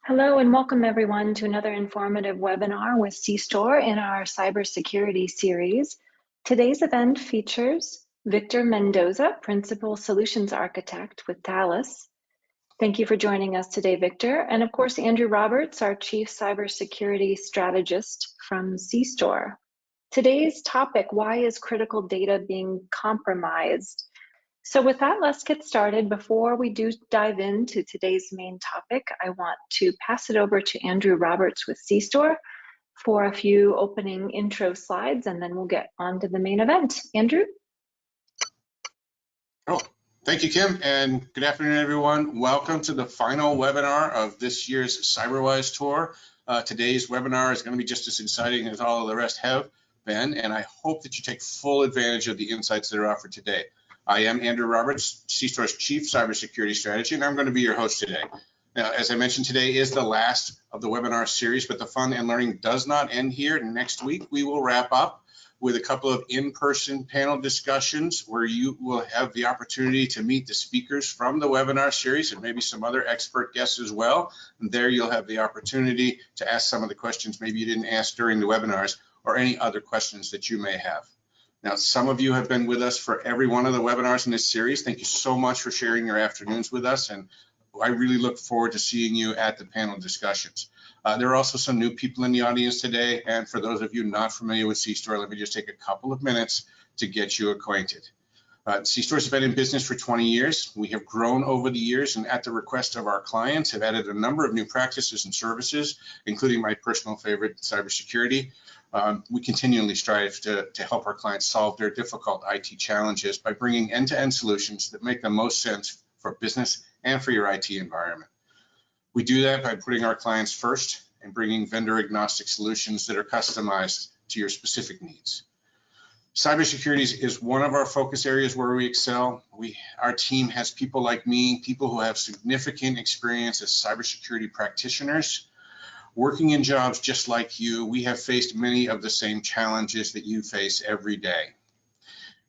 Hello and welcome everyone to another informative webinar with cStor in our cybersecurity series. Today's event features Victor Mendoza, Principal Solutions Architect with Thales. Thank you for joining us today, Victor. And of course, Andrew Roberts, our Chief Cybersecurity Strategist from cStor. Today's topic, why is critical data being compromised? So with that, let's get started. Before we do dive into today's main topic, I want to pass it over to Andrew Roberts with cStor for a few opening intro slides, and then we'll get on to the main event. Andrew? Oh, thank you, Kim, and good afternoon, everyone. Welcome to the final webinar of this year's CyberWise Tour. Today's webinar is going to be just as exciting as all of the rest have been, and I hope that you take full advantage of the insights that are offered today. I am Andrew Roberts, cStor's Chief Cybersecurity Strategy, and I'm going to be your host today. Now, as I mentioned, today is the last of the webinar series, but the fun and learning does not end here. Next week, we will wrap up with a couple of in-person panel discussions where you will have the opportunity to meet the speakers from the webinar series and maybe some other expert guests as well. And there you'll have the opportunity to ask some of the questions maybe you didn't ask during the webinars or any other questions that you may have. Now, some of you have been with us for every one of the webinars in this series. Thank you so much for sharing your afternoons with us, and I really look forward to seeing you at the panel discussions. There are also some new people in the audience today, and for those of you not familiar with cStor, let me just take a couple of minutes to get you acquainted. cStor has been in business for 20 years. We have grown over the years, and at the request of our clients, have added a number of new practices and services, including my personal favorite, cybersecurity. We continually strive to help our clients solve their difficult IT challenges by bringing end-to-end solutions that make the most sense for business and for your IT environment. We do that by putting our clients first and bringing vendor-agnostic solutions that are customized to your specific needs. Cybersecurity is one of our focus areas where we excel. Our team has people like me, people who have significant experience as cybersecurity practitioners. Working in jobs just like you, we have faced many of the same challenges that you face every day.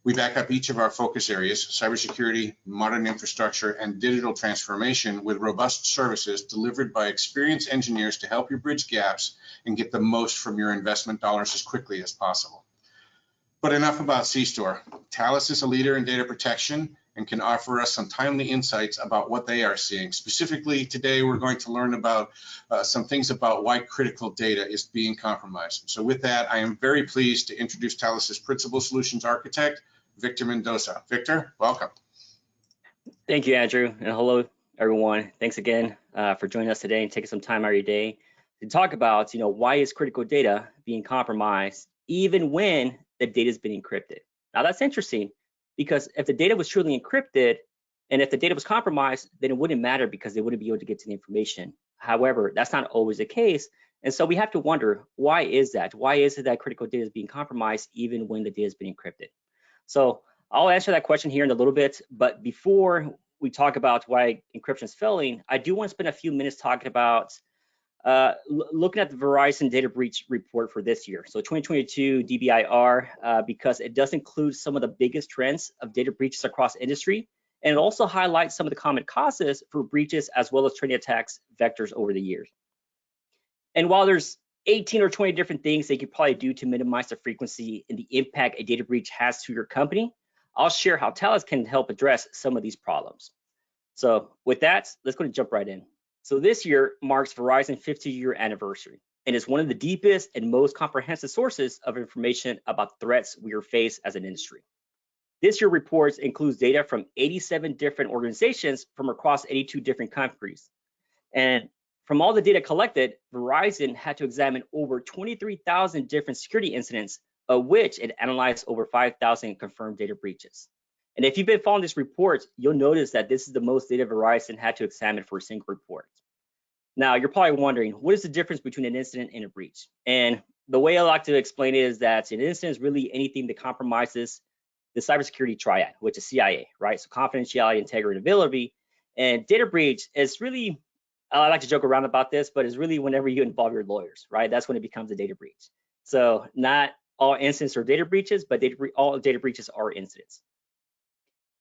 We back up each of our focus areas, cybersecurity, modern infrastructure, and digital transformation with robust services delivered by experienced engineers to help you bridge gaps and get the most from your investment dollars as quickly as possible. But enough about cStor. Thales is a leader in data protection and can offer us some timely insights about what they are seeing. Specifically, today we're going to learn about some things about why critical data is being compromised. So with that, I am very pleased to introduce Thales's Principal Solutions Architect, Victor Mendoza. Victor, welcome. Thank you, Andrew, and hello, everyone. Thanks again for joining us today and taking some time out of your day to talk about, why is critical data being compromised even when the data has been encrypted. Now, that's interesting because if the data was truly encrypted and if the data was compromised, then it wouldn't matter because they wouldn't be able to get to the information. However, that's not always the case. And so we have to wonder, why is that? Why is it that critical data is being compromised even when the data has been encrypted? So I'll answer that question here in a little bit, but before we talk about why encryption is failing, I do want to spend a few minutes talking about looking at the Verizon data breach report for this year. So 2022 DBIR, because it does include some of the biggest trends of data breaches across industry, and it also highlights some of the common causes for breaches as well as training attacks vectors over the years. And while there's 18 or 20 different things they could probably do to minimize the frequency and the impact a data breach has to your company, I'll share how Thales can help address some of these problems. So with that, let's go and jump right in. So this year marks Verizon's 50-year anniversary and is one of the deepest and most comprehensive sources of information about threats we are faced as an industry. This year's reports includes data from 87 different organizations from across 82 different countries. And from all the data collected, Verizon had to examine over 23,000 different security incidents, of which it analyzed over 5,000 confirmed data breaches. And if you've been following this report, you'll notice that this is the most data Verizon had to examine for a single report. Now, you're probably wondering, what is the difference between an incident and a breach? And the way I like to explain it is that an incident is really anything that compromises the cybersecurity triad, which is CIA, right? So confidentiality, integrity, and availability. And data breach is really, I like to joke around about this, but it's really whenever you involve your lawyers, right? That's when it becomes a data breach. So not all incidents are data breaches, but all data breaches are incidents.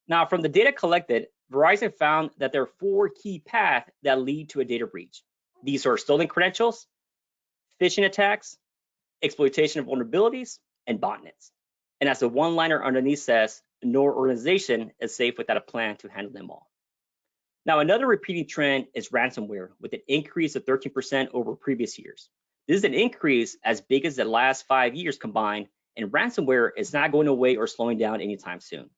Now, from the data collected, Verizon found that there are 4 key paths that lead to a data breach. These are stolen credentials, phishing attacks, exploitation of vulnerabilities, and botnets. And as the one-liner underneath says, no organization is safe without a plan to handle them all. Now, another repeating trend is ransomware, with an increase of 13% over previous years. This is an increase as big as the last 5 years combined, and ransomware is not going away or slowing down anytime soon.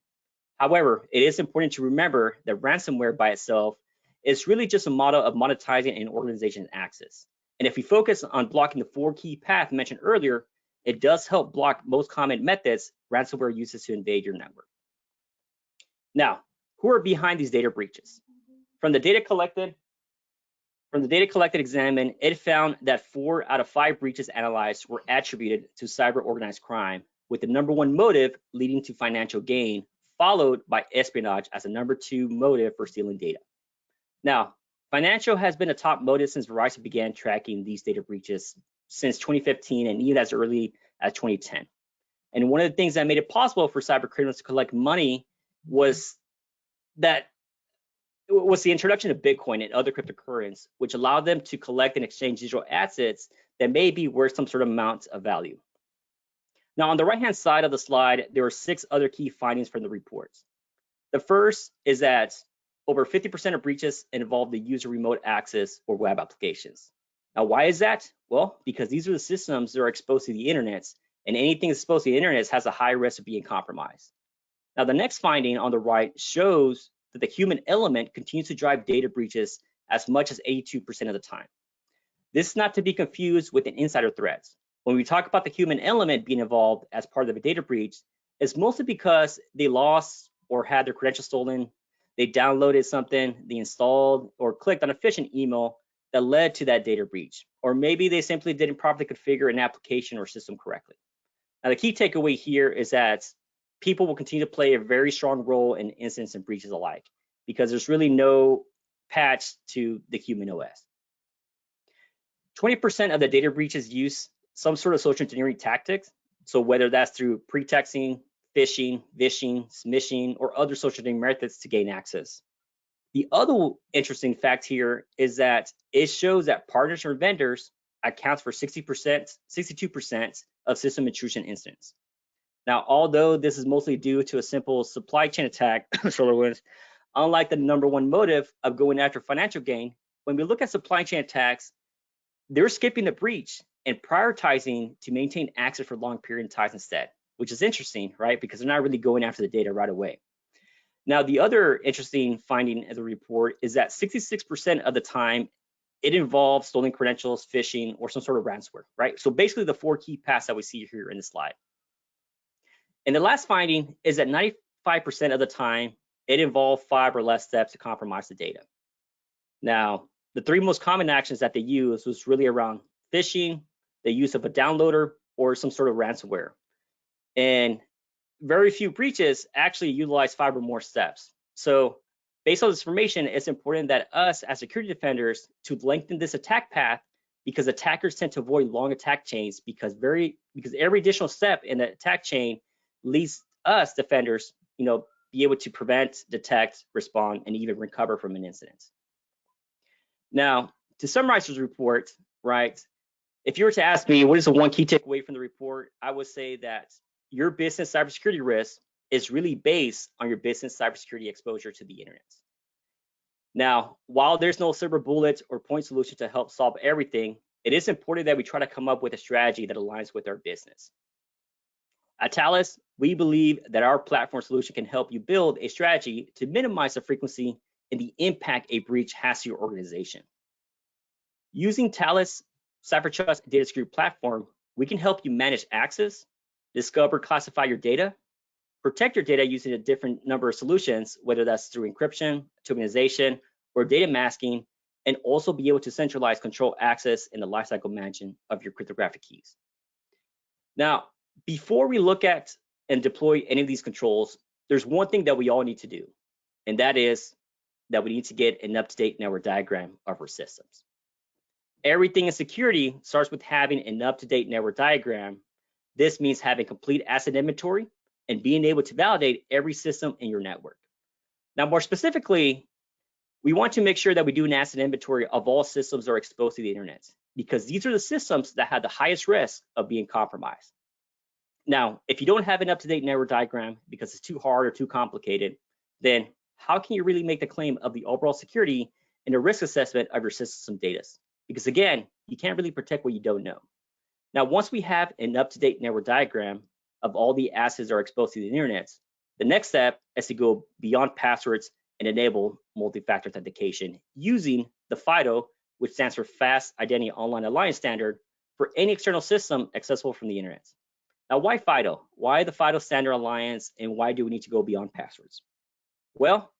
However, it is important to remember that ransomware by itself is really just a model of monetizing an organization's access. And if we focus on blocking the 4 key paths mentioned earlier, it does help block most common methods ransomware uses to invade your network. Now, who are behind these data breaches? From the data collected examined, it found that 4 out of 5 breaches analyzed were attributed to cyber organized crime, with the #1 motive leading to financial gain, followed by espionage as the #2 motive for stealing data. Now, financial has been a top motive since Verizon began tracking these data breaches since 2015 and even as early as 2010. And one of the things that made it possible for cyber criminals to collect money was the introduction of Bitcoin and other cryptocurrencies, which allowed them to collect and exchange digital assets that may be worth some sort of amount of value. Now, on the right-hand side of the slide, there are 6 other key findings from the reports. The first is that over 50% of breaches involve the user remote access or web applications. Now, why is that? Well, because these are the systems that are exposed to the internet, and anything that's exposed to the internet has a high risk of being compromised. Now, the next finding on the right shows that the human element continues to drive data breaches as much as 82% of the time. This is not to be confused with an insider threat. When we talk about the human element being involved as part of a data breach, it's mostly because they lost or had their credentials stolen, they downloaded something, they installed or clicked on a phishing email that led to that data breach, or maybe they simply didn't properly configure an application or system correctly. Now, the key takeaway here is that people will continue to play a very strong role in incidents and breaches alike, because there's really no patch to the human OS. 20% of the data breaches use some sort of social engineering tactics. So whether that's through pretexting, phishing, vishing, smishing, or other social engineering methods to gain access. The other interesting fact here is that it shows that partners or vendors accounts for 62% of system intrusion incidents. Now, although this is mostly due to a simple supply chain attack, SolarWinds, unlike the #1 motive of going after financial gain, when we look at supply chain attacks, they're skipping the breach and prioritizing to maintain access for long period of time instead, which is interesting, right? Because they're not really going after the data right away. Now, the other interesting finding of the report is that 66% of the time, it involves stolen credentials, phishing, or some sort of ransomware, right? So basically the 4 key paths that we see here in the slide. And the last finding is that 95% of the time, it involved 5 or less steps to compromise the data. Now, the 3 most common actions that they used was really around phishing, the use of a downloader, or some sort of ransomware. And very few breaches actually utilize 5 or more steps. So based on this information, it's important that us as security defenders to lengthen this attack path, because attackers tend to avoid long attack chains because every additional step in the attack chain leads us defenders, be able to prevent, detect, respond, and even recover from an incident. Now, to summarize this report, right, if you were to ask me what is the one key takeaway from the report, I would say that your business cybersecurity risk is really based on your business cybersecurity exposure to the internet. Now, while there's no silver bullet or point solution to help solve everything, it is important that we try to come up with a strategy that aligns with our business. At Thales, we believe that our platform solution can help you build a strategy to minimize the frequency and the impact a breach has to your organization. Using Thales CyberTrust Data Security Platform, we can help you manage access, discover, classify your data, protect your data using a different number of solutions, whether that's through encryption, tokenization, or data masking, and also be able to centralize control access and the lifecycle management of your cryptographic keys. Now, before we look at and deploy any of these controls, there's one thing that we all need to do, and that is that we need to get an up-to-date network diagram of our systems. Everything in security starts with having an up-to-date network diagram. This means having complete asset inventory and being able to validate every system in your network. Now, more specifically, we want to make sure that we do an asset inventory of all systems that are exposed to the internet, because these are the systems that have the highest risk of being compromised. Now, if you don't have an up-to-date network diagram because it's too hard or too complicated, then how can you really make the claim of the overall security and the risk assessment of your system data? Because again, you can't really protect what you don't know. Now, once we have an up-to-date network diagram of all the assets that are exposed to the internet, the next step is to go beyond passwords and enable multi-factor authentication using the FIDO, which stands for Fast Identity Online Alliance Standard, for any external system accessible from the internet. Now, why FIDO? Why the FIDO Standard Alliance, and why do we need to go beyond passwords? Well,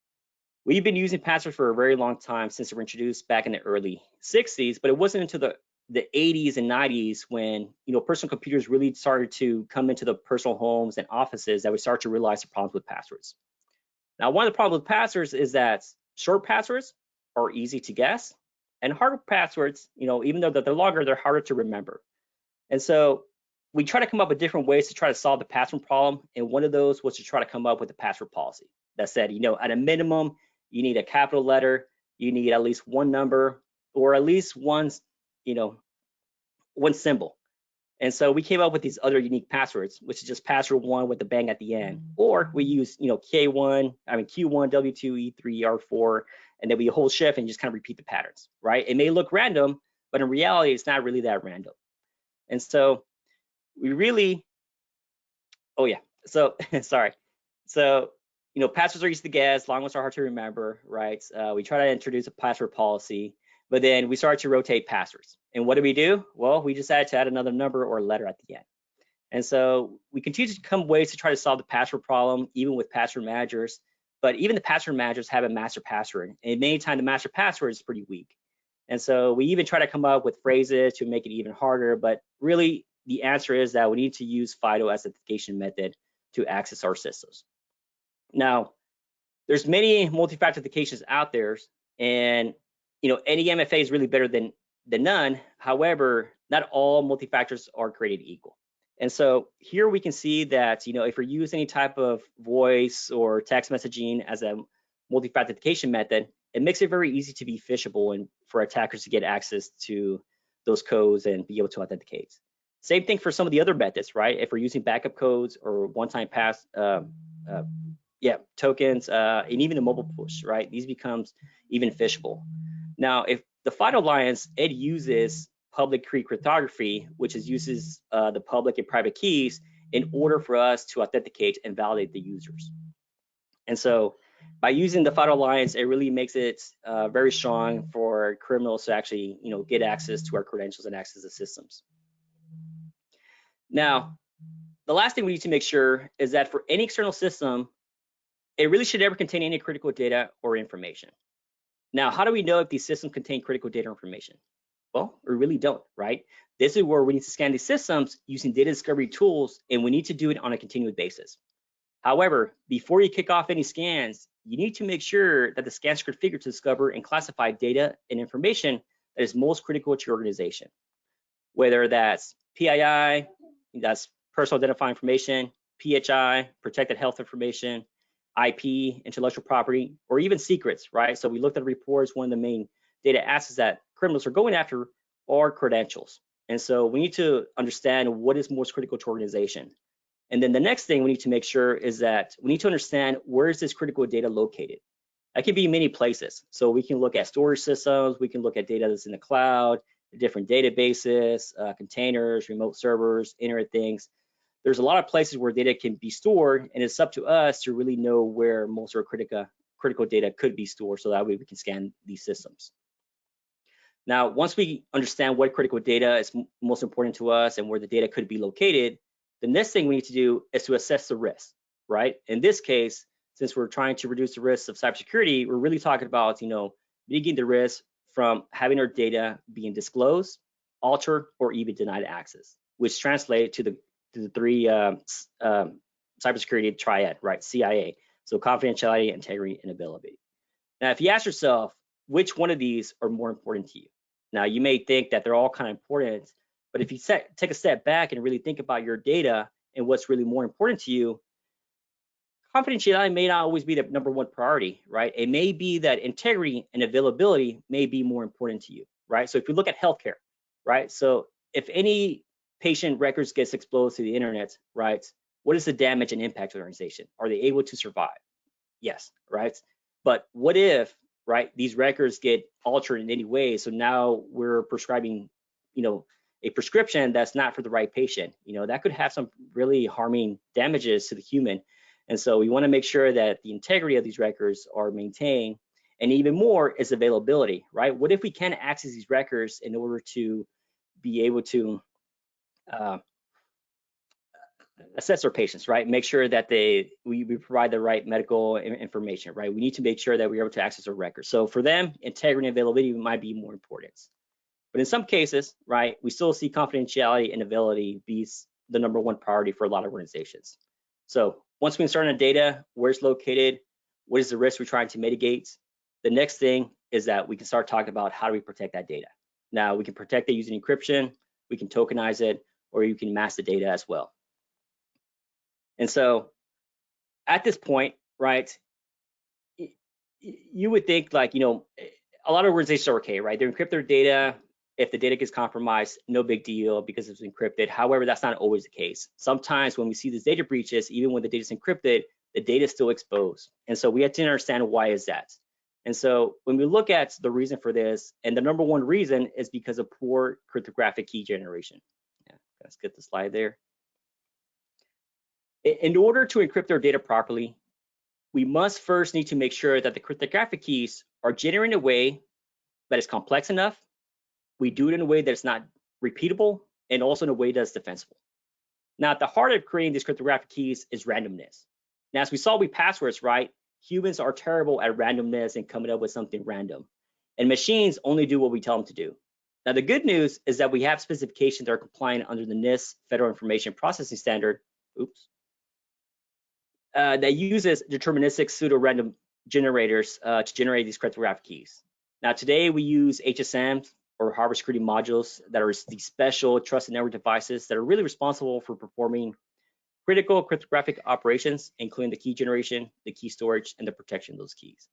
we've been using passwords for a very long time, since they were introduced back in the early 60s, but it wasn't until the 80s and 90s when personal computers really started to come into the personal homes and offices that we start to realize the problems with passwords. Now, one of the problems with passwords is that short passwords are easy to guess, and hard passwords, even though they're longer, they're harder to remember. And so we try to come up with different ways to try to solve the password problem, and one of those was to try to come up with a password policy that said, at a minimum, you need a capital letter, you need at least one number, or at least one symbol. And so we came up with these other unique passwords, which is just password 1 with the bang at the end, or we use Q1, W2, E3, R4, and then we hold shift and just kind of repeat the patterns, right? It may look random, but in reality, it's not really that random. And so we really, sorry. So, passwords are easy to guess, long ones are hard to remember, right? We try to introduce a password policy, but then we started to rotate passwords. And what do? Well, we decided to add another number or letter at the end. And so we continue to come ways to try to solve the password problem, even with password managers. But even the password managers have a master password, and many times the master password is pretty weak. And so we even try to come up with phrases to make it even harder, but really the answer is that we need to use FIDO as the authentication method to access our systems. Now, there's many multi-factor authentications out there, and any MFA is really better than none. However, not all multi-factors are created equal. And so here we can see that if we use any type of voice or text messaging as a multi-factor authentication method, it makes it very easy to be phishable and for attackers to get access to those codes and be able to authenticate. Same thing for some of the other methods, right? If we're using backup codes or one-time pass tokens, and even the mobile push, right? These becomes even phishable. Now, if the FIDO Alliance, it uses public key cryptography, which uses the public and private keys in order for us to authenticate and validate the users. And so by using the FIDO Alliance, it really makes it very strong for criminals to actually, get access to our credentials and access the systems. Now, the last thing we need to make sure is that for any external system, it really should never contain any critical data or information. Now, how do we know if these systems contain critical data or information? Well, we really don't, right? This is where we need to scan these systems using data discovery tools, and we need to do it on a continuous basis. However, before you kick off any scans, you need to make sure that the scans are configured to discover and classify data and information that is most critical to your organization, whether that's PII, that's personal identifying information, PHI, protected health information, IP, intellectual property, or even secrets, right? So we looked at reports, one of the main data assets that criminals are going after are credentials. And so we need to understand what is most critical to organization. And then the next thing we need to make sure is that we need to understand where is this critical data located. That can be many places. So we can look at storage systems, we can look at data that's in the cloud, different databases, containers, remote servers, Internet of Things. There's a lot of places where data can be stored, and it's up to us to really know where most of our critical data could be stored, so that way we can scan these systems. Now, once we understand what critical data is most important to us and where the data could be located, the next thing we need to do is to assess the risk, right? In this case, since we're trying to reduce the risks of cybersecurity, we're really talking about, mitigating the risk from having our data being disclosed, altered, or even denied access, which translate to the three cybersecurity triad, right? CIA. So confidentiality, integrity, and availability. Now, if you ask yourself, which one of these are more important to you? Now, you may think that they're all kind of important, but if you take a step back and really think about your data and what's really more important to you, confidentiality may not always be the #1 priority, right? It may be that integrity and availability may be more important to you, right? So if you look at healthcare, right? So if any patient records gets exposed to the internet, right? What is the damage and impact to the organization? Are they able to survive? Yes, right? But what if, right, these records get altered in any way? So now we're prescribing, a prescription that's not for the right patient. That could have some really harming damages to the human. And so we want to make sure that the integrity of these records are maintained, and even more is availability, right? What if we can't access these records in order to be able to assess our patients, right? Make sure that we provide the right medical information, right? We need to make sure that we're able to access our records. So for them, integrity and availability might be more important. But in some cases, right, we still see confidentiality and availability be the #1 priority for a lot of organizations. So once we insert in data, where it's located, what is the risk we're trying to mitigate, the next thing is that we can start talking about how do we protect that data. Now, we can protect it using encryption, we can tokenize it, or you can mask the data as well. And so at this point, right, you would think like, a lot of organizations are okay, right? They encrypt their data. If the data gets compromised, no big deal because it's encrypted. However, that's not always the case. Sometimes when we see these data breaches, even when the data is encrypted, the data is still exposed. And so we have to understand why is that. And so when we look at the reason for this, and the #1 reason is because of poor cryptographic key generation. Yeah, let's get the slide there. In order to encrypt our data properly, we must first need to make sure that the cryptographic keys are generated in a way that is complex enough. We do it in a way that's not repeatable, and also in a way that's defensible. Now, at the heart of creating these cryptographic keys is randomness. Now, as we saw with passwords, right, humans are terrible at randomness and coming up with something random. And machines only do what we tell them to do. Now, the good news is that we have specifications that are compliant under the NIST Federal Information Processing Standard, that uses deterministic pseudo-random generators to generate these cryptographic keys. Now, today we use HSMs, or hardware security modules, that are these special trusted network devices that are really responsible for performing critical cryptographic operations, including the key generation, the key storage, and the protection of those keys.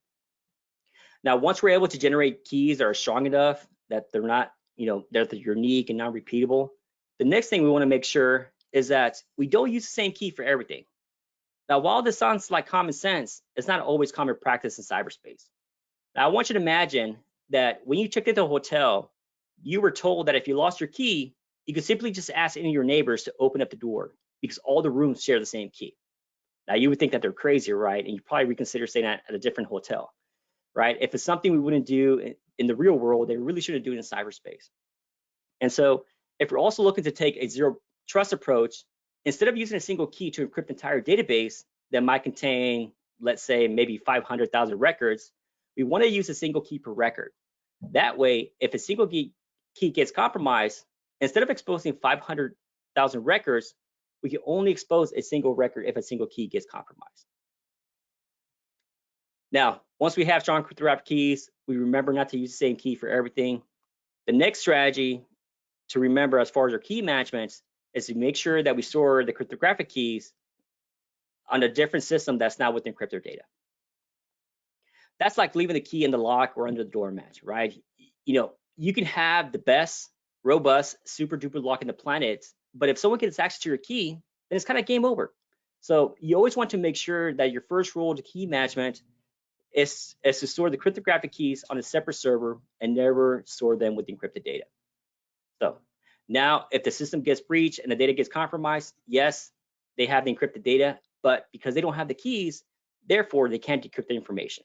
Now, once we're able to generate keys that are strong enough that they're not, they're unique and non-repeatable, the next thing we want to make sure is that we don't use the same key for everything. Now, while this sounds like common sense, it's not always common practice in cyberspace. Now, I want you to imagine that when you checked into a hotel, you were told that if you lost your key, you could simply just ask any of your neighbors to open up the door because all the rooms share the same key. Now, you would think that they're crazy, right? And you probably reconsider staying at a different hotel, right? If it's something we wouldn't do in the real world, they really shouldn't do it in cyberspace. And so if we're also looking to take a zero trust approach, instead of using a single key to encrypt the entire database that might contain, let's say, maybe 500,000 records, we want to use a single key per record. That way, if a single key gets compromised, instead of exposing 500,000 records, we can only expose a single record if a single key gets compromised. Now, once we have strong cryptographic keys, we remember not to use the same key for everything. The next strategy to remember as far as our key management is to make sure that we store the cryptographic keys on a different system that's not with encrypted data. That's like leaving the key in the lock or under the doormat, right? You can have the best, robust, super duper lock in the planet, but if someone gets access to your key, then it's kind of game over. So you always want to make sure that your first rule to key management is to store the cryptographic keys on a separate server and never store them with encrypted data. So now if the system gets breached and the data gets compromised, yes, they have the encrypted data, but because they don't have the keys, therefore they can't decrypt the information.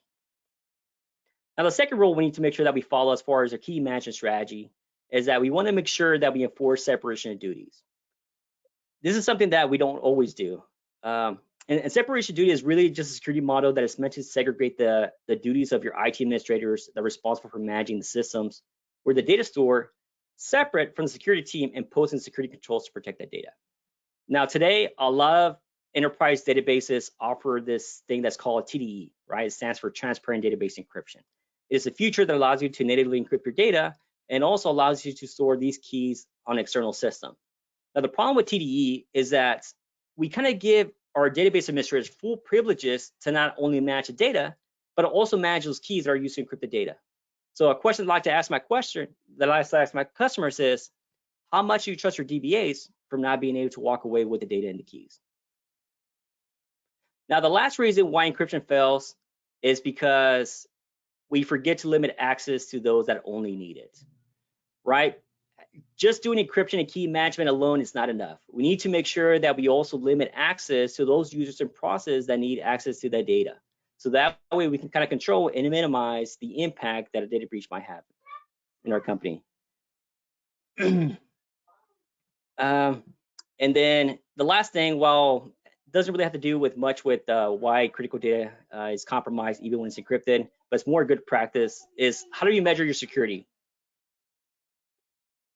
Now, the second rule we need to make sure that we follow as far as our key management strategy is that we want to make sure that we enforce separation of duties. This is something that we don't always do. And separation of duty is really just a security model that is meant to segregate the duties of your IT administrators that are responsible for managing the systems where the data store separate from the security team and posting security controls to protect that data. Now, today, a lot of enterprise databases offer this thing that's called TDE, right? It stands for Transparent Database Encryption. It is a feature that allows you to natively encrypt your data and also allows you to store these keys on an external system. Now, the problem with TDE is that we kind of give our database administrators full privileges to not only manage the data, but also manage those keys that are used to encrypt the data. So a question I'd like to ask my customers is, how much do you trust your DBAs from not being able to walk away with the data and the keys? Now, the last reason why encryption fails is because we forget to limit access to those that only need it, right? Just doing encryption and key management alone is not enough. We need to make sure that we also limit access to those users and processes that need access to that data. So that way we can kind of control and minimize the impact that a data breach might have in our company. And then the last thing, while it doesn't really have to do with much with why critical data is compromised even when it's encrypted, but it's more good practice, is how do you measure your security?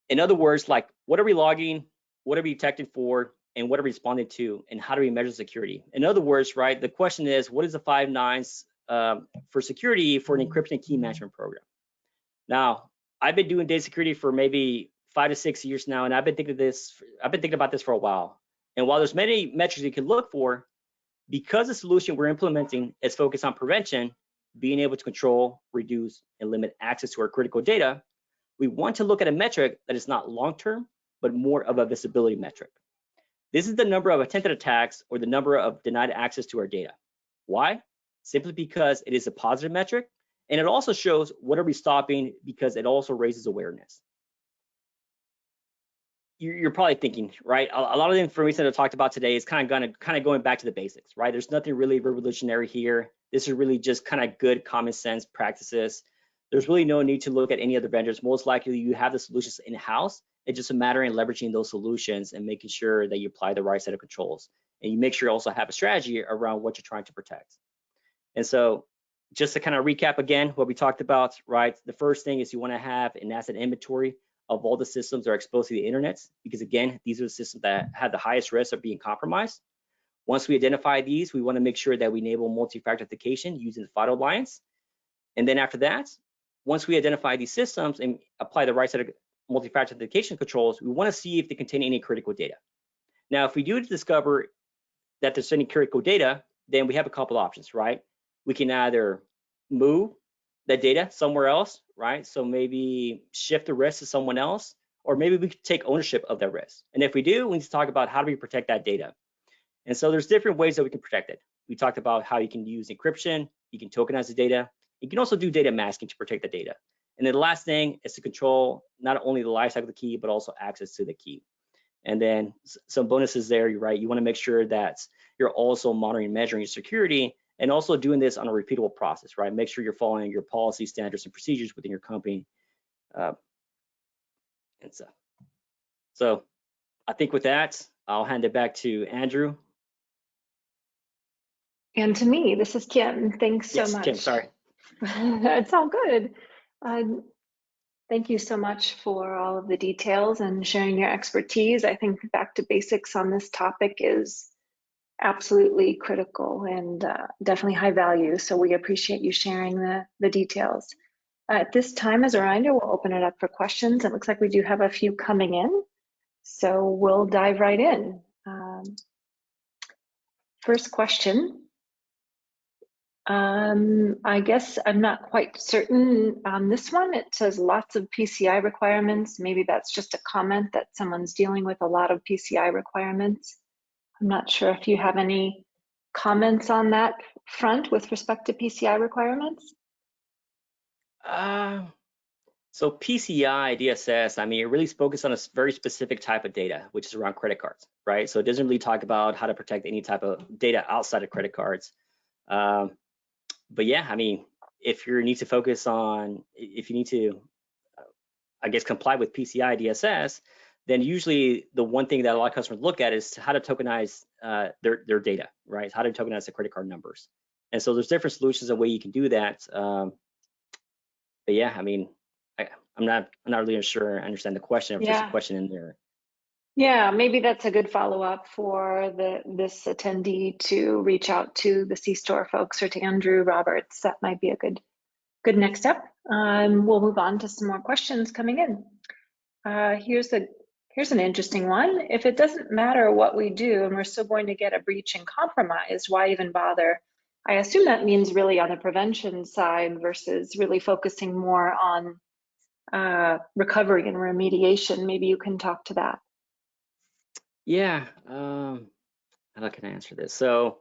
In other words, like, what are we logging, what are we detecting for, and what are we responding to, and how do we measure security? In other words, right, the question is, what is the 5 nines for security for an encryption and key management program? Now, I've been doing data security for maybe 5 to 6 years now, and I've been thinking about this for a while. And while there's many metrics you can look for, because the solution we're implementing is focused on prevention, being able to control, reduce, and limit access to our critical data, we want to look at a metric that is not long-term, but more of a visibility metric. This is the number of attempted attacks or the number of denied access to our data. Why? Simply because it is a positive metric, and it also shows what are we stopping because it also raises awareness. You're probably thinking, right? A lot of the information that I talked about today is kind of going back to the basics, right? There's nothing really revolutionary here. This is really just kind of good common sense practices. There's really no need to look at any other vendors. Most likely you have the solutions in-house. It's just a matter of leveraging those solutions and making sure that you apply the right set of controls. And you make sure you also have a strategy around what you're trying to protect. And so just to kind of recap again, what we talked about, right? The first thing is you want to have an asset inventory of all the systems that are exposed to the internet, because again, these are the systems that have the highest risk of being compromised. Once we identify these, we want to make sure that we enable multi-factor authentication using the FIDO Alliance. And then after that, once we identify these systems and apply the right set of multi-factor authentication controls, we want to see if they contain any critical data. Now, if we do discover that there's any critical data, then we have a couple options, right? We can either move that data somewhere else, right? So maybe shift the risk to someone else, or maybe we could take ownership of that risk. And if we do, we need to talk about how do we protect that data. And so there's different ways that we can protect it. We talked about how you can use encryption, you can tokenize the data, you can also do data masking to protect the data. And then the last thing is to control not only the lifecycle of the key, but also access to the key. And then some bonuses there, you're right, you want to make sure that you're also monitoring and measuring your security, and also doing this on a repeatable process, right? Make sure you're following your policy, standards, and procedures within your company. And so I think with that, I'll hand it back to Andrew. And to me, this is Kim. Thanks so much. Kim, sorry. It's all good. Thank you so much for all of the details and sharing your expertise. I think back to basics on this topic is absolutely critical and definitely high value. So we appreciate you sharing the details. At this time, as a reminder, we'll open it up for questions. It looks like we do have a few coming in, so we'll dive right in. First question. I guess I'm not quite certain on this one. It says lots of PCI requirements. Maybe that's just a comment that someone's dealing with a lot of PCI requirements. I'm not sure if you have any comments on that front with respect to PCI requirements. So PCI DSS, I mean, it really focuses on a very specific type of data, which is around credit cards, right? So it doesn't really talk about how to protect any type of data outside of credit cards. But yeah, I mean, if you need to focus on, if you need to, I guess, comply with PCI DSS, then usually the one thing that a lot of customers look at is how to tokenize their data, right? How to tokenize the credit card numbers. And so there's different solutions and way you can do that. But yeah, I mean, I'm not really sure I understand the question. If there's a question in there. Yeah, maybe that's a good follow-up for this attendee to reach out to the cStor folks or to Andrew Roberts. That might be a good next step. We'll move on to some more questions coming in. Here's Here's an interesting one. If it doesn't matter what we do and we're still going to get a breach and compromised, why even bother? I assume that means really on the prevention side versus really focusing more on recovery and remediation. Maybe you can talk to that. Yeah, how can I answer this? So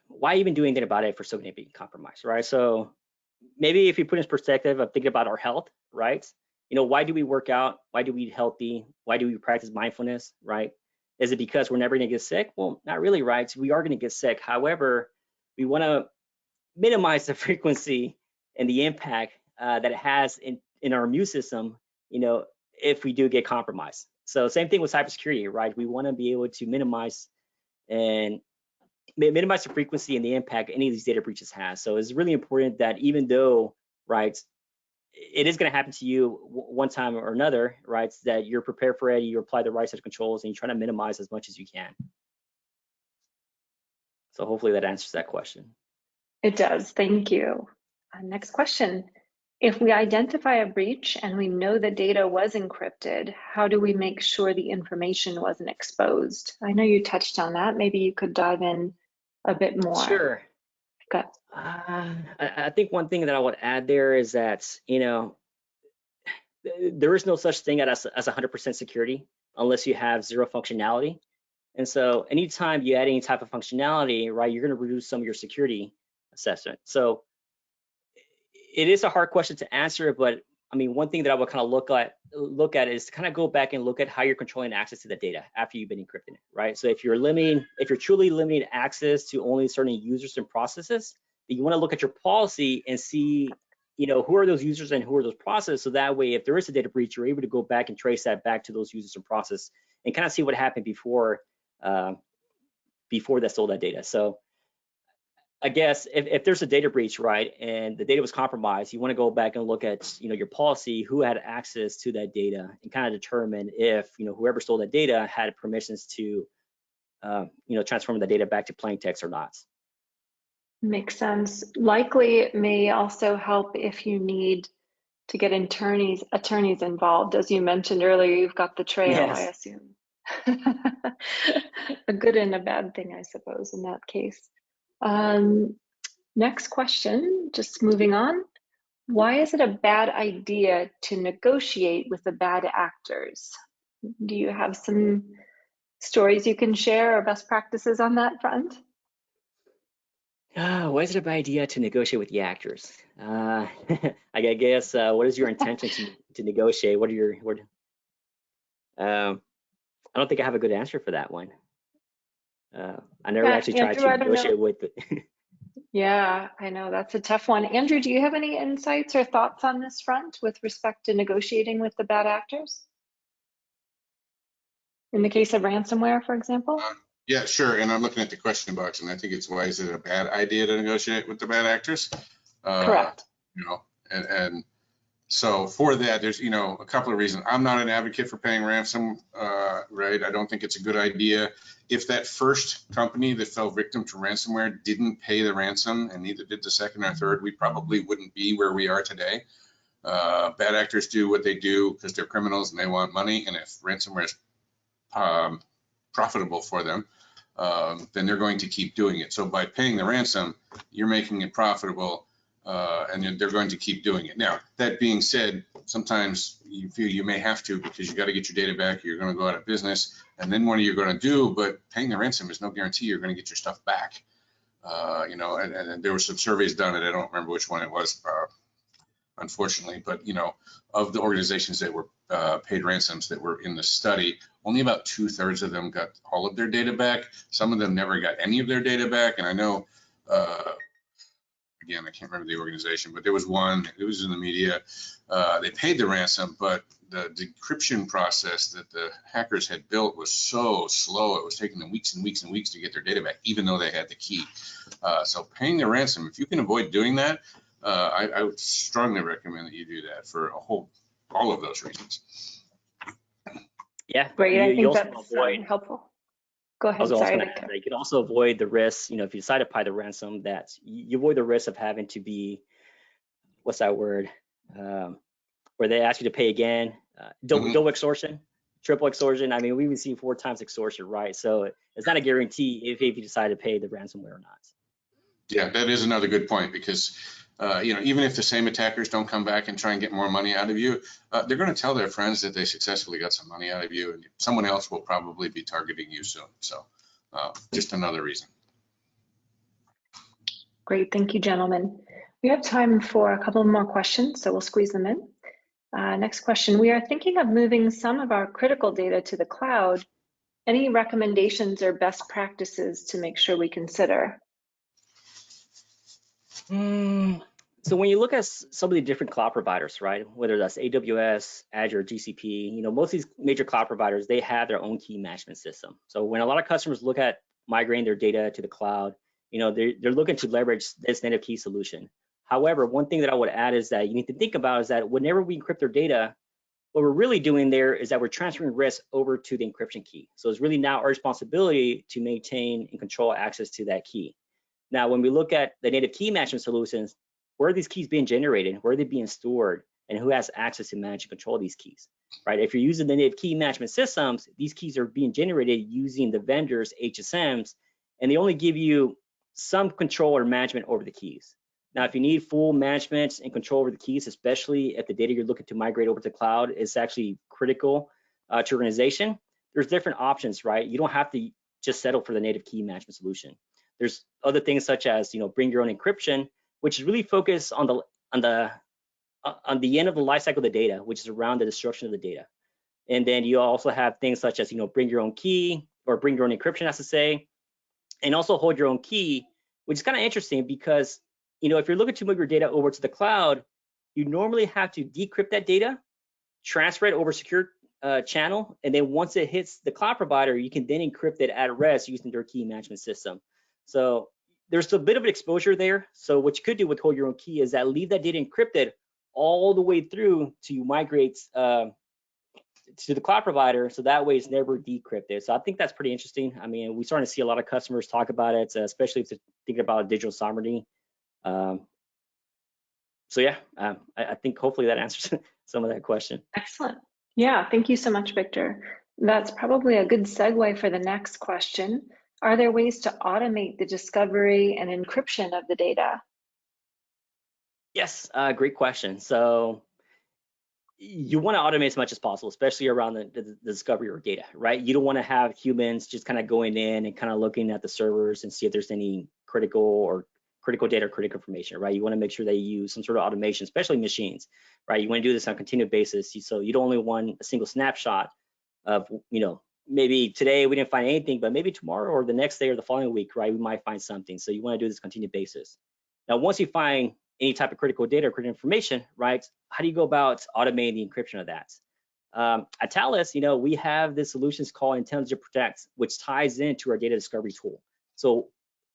why even do anything about it if we're still going to be compromised, right? So maybe if you put in perspective of thinking about our health, right? Why do we work out? Why do we eat healthy? Why do we practice mindfulness, right? Is it because we're never going to get sick? Well, not really, right? We are going to get sick. However, we want to minimize the frequency and the impact that it has in our immune system, if we do get compromised. So same thing with cybersecurity, right? We want to be able to minimize the frequency and the impact any of these data breaches has. So it's really important that even though, right, it is going to happen to you one time or another, right, that you're prepared for it, you apply the right set of controls, and you try to minimize as much as you can. So hopefully that answers that question. It does, thank you. Next question. If we identify a breach and we know the data was encrypted, how do we make sure the information wasn't exposed? I know you touched on that. Maybe you could dive in a bit more. Sure. Okay. I think one thing that I would add there is that, there is no such thing as 100% security unless you have zero functionality. And so anytime you add any type of functionality, right, you're going to reduce some of your security assessment. So it is a hard question to answer, but I mean, one thing that I would kind of look at is to kind of go back and look at how you're controlling access to the data after you've been encrypting it, right? So if you're truly limiting access to only certain users and processes, then you want to look at your policy and see, who are those users and who are those processes. So that way, if there is a data breach, you're able to go back and trace that back to those users and process and kind of see what happened before they stole that data. So I guess if there's a data breach, right, and the data was compromised, you want to go back and look at, your policy, who had access to that data, and kind of determine if, whoever stole that data had permissions to, transform the data back to plain text or not. Makes sense. Likely it may also help if you need to get attorneys involved. As you mentioned earlier, you've got the trail, Yes. I assume. A good and a bad thing, I suppose, in that case. Next question, just moving on. Why is it a bad idea to negotiate with the bad actors? Do you have some stories you can share or best practices on that front? Why is it a bad idea to negotiate with the actors? I guess, what is your intention to negotiate? I don't think I have a good answer for that one. I never actually tried to negotiate with it. Yeah, I know that's a tough one. Andrew, do you have any insights or thoughts on this front with respect to negotiating with the bad actors? In the case of ransomware, for example? Yeah, sure. And I'm looking at the question box, and I think it's, why is it a bad idea to negotiate with the bad actors? Correct. And so for that, there's, a couple of reasons. I'm not an advocate for paying ransom, right? I don't think it's a good idea. If that first company that fell victim to ransomware didn't pay the ransom, and neither did the second or third, we probably wouldn't be where we are today. Bad actors do what they do because they're criminals and they want money. And if ransomware is profitable for them, then they're going to keep doing it. So by paying the ransom, you're making it profitable, and they're going to keep doing it. Now, that being said, sometimes you feel you may have to because you got to get your data back, you're going to go out of business, and then what are you going to do? But paying the ransom is no guarantee you're going to get your stuff back. And there were some surveys done, and I don't remember which one it was, unfortunately, but of the organizations that were paid ransoms that were in the study, only about 2/3 of them got all of their data back. Some of them never got any of their data back. And I know, again, I can't remember the organization, but there was one, it was in the media, they paid the ransom, but the decryption process that the hackers had built was so slow, it was taking them weeks and weeks and weeks to get their data back, even though they had the key. So paying the ransom, if you can avoid doing that, I would strongly recommend that you do that for all of those reasons. Yeah, great. I think that's helpful. Go ahead. Sorry, Victor. You can also avoid the risk, if you decide to pay the ransom, that you avoid the risk of having to be, what's that word, where they ask you to pay again, double extortion, triple extortion. I mean, we've even seen 4 times extortion, right? So it's not a guarantee if you decide to pay the ransomware or not. Yeah, that is another good point, because even if the same attackers don't come back and try and get more money out of you, they're going to tell their friends that they successfully got some money out of you, and someone else will probably be targeting you soon. So just another reason. Great, thank you, gentlemen. We have time for a couple more questions, so we'll squeeze them in. Next question, we are thinking of moving some of our critical data to the cloud. Any recommendations or best practices to make sure we consider? So when you look at some of the different cloud providers, right, whether that's AWS, Azure, GCP, most of these major cloud providers, they have their own key management system. So when a lot of customers look at migrating their data to the cloud, they're looking to leverage this native key solution. However, one thing that I would add is that you need to think about is that whenever we encrypt their data, what we're really doing there is that we're transferring risk over to the encryption key. So it's really now our responsibility to maintain and control access to that key. Now, when we look at the native key management solutions, where are these keys being generated? Where are they being stored? And who has access to manage and control these keys, right? If you're using the native key management systems, these keys are being generated using the vendor's HSMs, and they only give you some control or management over the keys. Now, if you need full management and control over the keys, especially if the data you're looking to migrate over to the cloud is actually critical to your organization, there's different options, right? You don't have to just settle for the native key management solution. There's other things such as, bring your own encryption, which is really focused on the end of the lifecycle of the data, which is around the destruction of the data. And then you also have things such as, bring your own key, or bring your own encryption, as to say, and also hold your own key, which is kind of interesting because, if you're looking to move your data over to the cloud, you normally have to decrypt that data, transfer it over a secure channel, and then once it hits the cloud provider, you can then encrypt it at rest using their key management system. So there's a bit of exposure there. So what you could do with hold your own key is that leave that data encrypted all the way through to migrate to the cloud provider, so that way it's never decrypted. So I think that's pretty interesting. I mean, we're starting to see a lot of customers talk about it, especially if they're thinking about digital sovereignty. So yeah, I think hopefully that answers some of that question. Excellent. Yeah, thank you so much, Victor. That's probably a good segue for the next question. Are there ways to automate the discovery and encryption of the data? Yes, great question. So you want to automate as much as possible, especially around the discovery of data, right? You don't want to have humans just kind of going in and kind of looking at the servers and see if there's any critical data or critical information, right? You want to make sure that you use some sort of automation, especially machines, right? You want to do this on a continued basis. So you don't only want a single snapshot of, maybe today we didn't find anything, but maybe tomorrow or the next day or the following week, right, we might find something. So you want to do this continued basis. Now, once you find any type of critical data or critical information, right, how do you go about automating the encryption of that? At Thales, we have this solutions called Intelligent Protect, which ties into our data discovery tool. So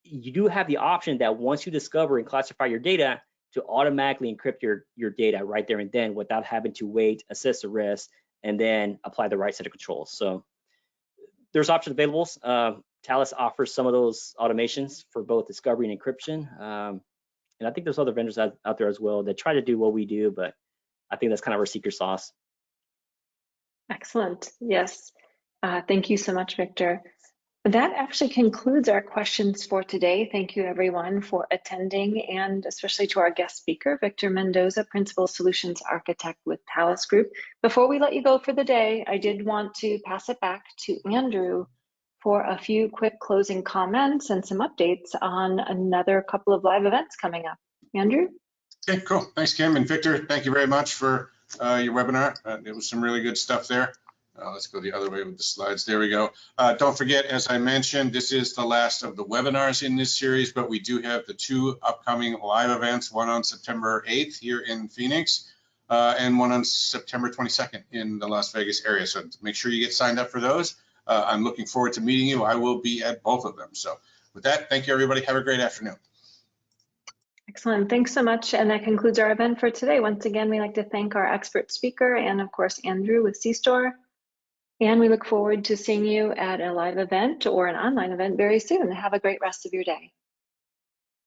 you do have the option that once you discover and classify your data, to automatically encrypt your data right there and then without having to wait, assess the risk, and then apply the right set of controls. So there's options available. Thales offers some of those automations for both discovery and encryption. And I think there's other vendors out there as well that try to do what we do, but I think that's kind of our secret sauce. Excellent. Yes. Thank you so much, Victor. That actually concludes our questions for today. Thank you, everyone, for attending, and especially to our guest speaker, Victor Mendoza, Principal Solutions Architect with Thales Group. Before we let you go for the day, I did want to pass it back to Andrew for a few quick closing comments and some updates on another couple of live events coming up. Andrew? Okay, cool. Thanks, Kim. And Victor, thank you very much for your webinar. It was some really good stuff there. Let's go the other way with the slides. There we go. Don't forget, as I mentioned, this is the last of the webinars in this series, but we do have the 2 upcoming live events, one on September 8th here in Phoenix, and one on September 22nd in the Las Vegas area. So make sure you get signed up for those. I'm looking forward to meeting you. I will be at both of them. So with that, thank you, everybody. Have a great afternoon. Excellent. Thanks so much. And that concludes our event for today. Once again, we'd like to thank our expert speaker and, of course, Andrew with cStor. And we look forward to seeing you at a live event or an online event very soon. Have a great rest of your day.